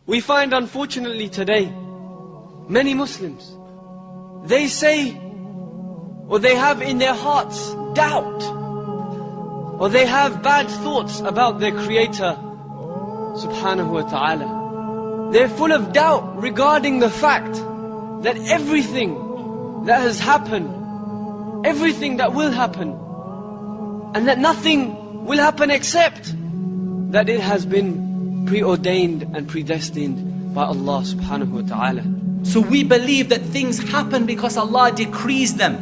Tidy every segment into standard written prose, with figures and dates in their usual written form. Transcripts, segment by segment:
We find unfortunately today, many Muslims, they say, or they have in their hearts doubt, or they have bad thoughts about their Creator subhanahu wa ta'ala. They're full of doubt regarding the fact that everything that has happened, everything that will happen, and that nothing will happen except that it has been preordained and predestined by Allah subhanahu wa ta'ala. So we believe that things happen because Allah decrees them.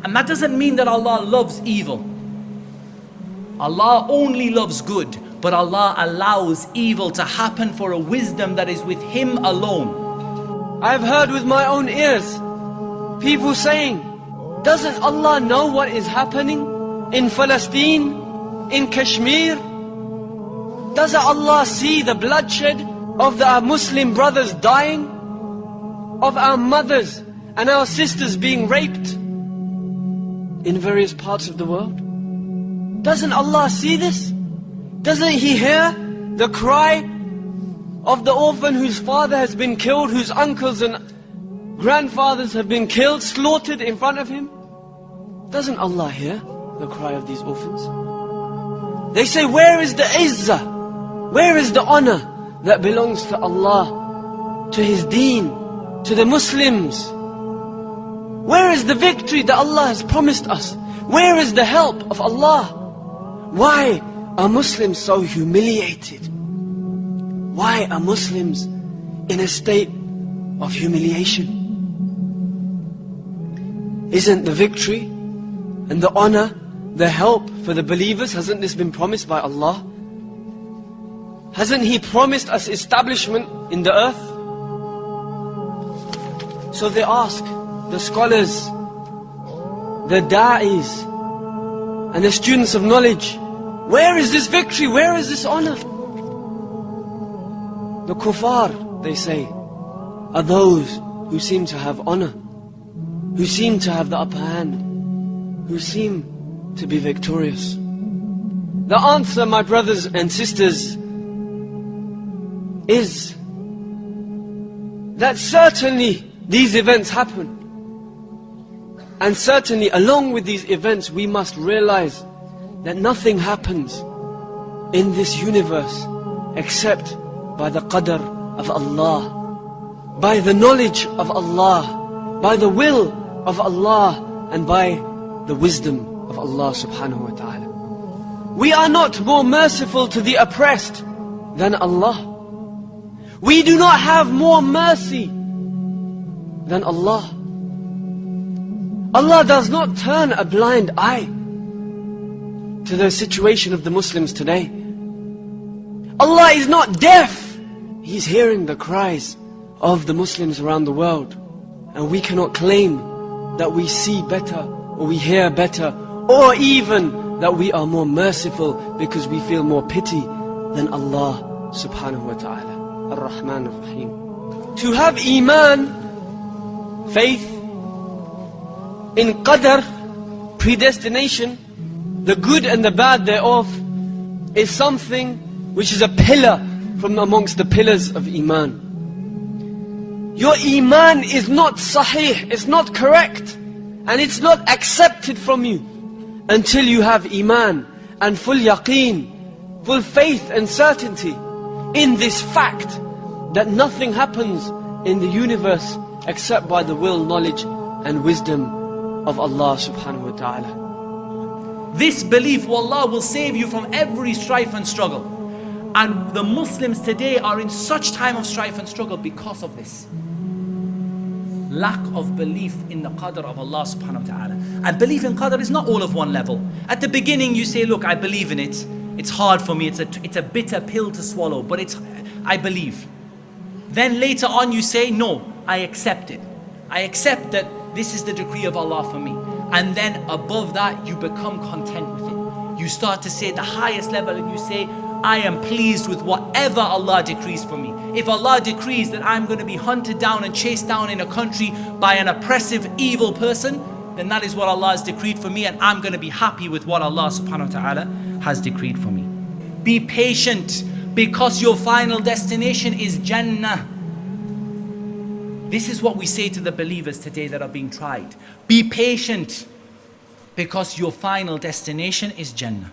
And that doesn't mean that Allah loves evil. Allah only loves good, but Allah allows evil to happen for a wisdom that is with Him alone. I've heard with my own ears people saying, doesn't Allah know what is happening in Palestine, in Kashmir? Doesn't Allah see the bloodshed of our Muslim brothers dying? Of our mothers and our sisters being raped in various parts of the world? Doesn't Allah see this? Doesn't He hear the cry of the orphan whose father has been killed, whose uncles and grandfathers have been killed, slaughtered in front of him? Doesn't Allah hear the cry of these orphans? They say, where is the izzah? Where is the honor that belongs to Allah, to His deen, to the Muslims? Where is the victory that Allah has promised us? Where is the help of Allah? Why are Muslims so humiliated? Why are Muslims in a state of humiliation? Isn't the victory and the honor, the help for the believers, hasn't this been promised by Allah? Hasn't He promised us establishment in the earth? So they ask the scholars, the da'is, and the students of knowledge, where is this victory? Where is this honor? The kuffar, they say, are those who seem to have honor, who seem to have the upper hand, who seem to be victorious. The answer, my brothers and sisters, is that certainly these events happen. And certainly along with these events we must realize that nothing happens in this universe except by the qadr of Allah, by the knowledge of Allah, by the will of Allah, and by the wisdom of Allah subhanahu wa ta'ala. We are not more merciful to the oppressed than Allah. We do not have more mercy than Allah. Allah does not turn a blind eye to the situation of the Muslims today. Allah is not deaf. He's hearing the cries of the Muslims around the world. And we cannot claim that we see better or we hear better, or even that we are more merciful because we feel more pity than Allah subhanahu wa ta'ala. Ar-Rahman Ar-Rahim. To have Iman, faith in Qadr, predestination, the good and the bad thereof, is something which is a pillar from amongst the pillars of Iman. Your Iman is not sahih, it's not correct, and it's not accepted from you until you have Iman and full yaqeen, full faith and certainty in this fact that nothing happens in the universe except by the will, knowledge and wisdom of Allah subhanahu wa ta'ala. This belief, wallah, will save you from every strife and struggle. And the Muslims today are in such time of strife and struggle because of this lack of belief in the qadr of Allah subhanahu wa ta'ala. And belief in qadr is not all of one level. At the beginning you say, look, I believe in it. It's hard for me, it's a bitter pill to swallow, but I believe. Then later on you say, no, I accept it. I accept that this is the decree of Allah for me. And then above that you become content with it. You start to say the highest level and you say, I am pleased with whatever Allah decrees for me. If Allah decrees that I'm going to be hunted down and chased down in a country by an oppressive, evil person, then that is what Allah has decreed for me, and I'm going to be happy with what Allah subhanahu wa ta'ala has decreed for me. Be patient. because your final destination is Jannah. This is what we say to the believers today that are being tried. Be patient, because your final destination is Jannah.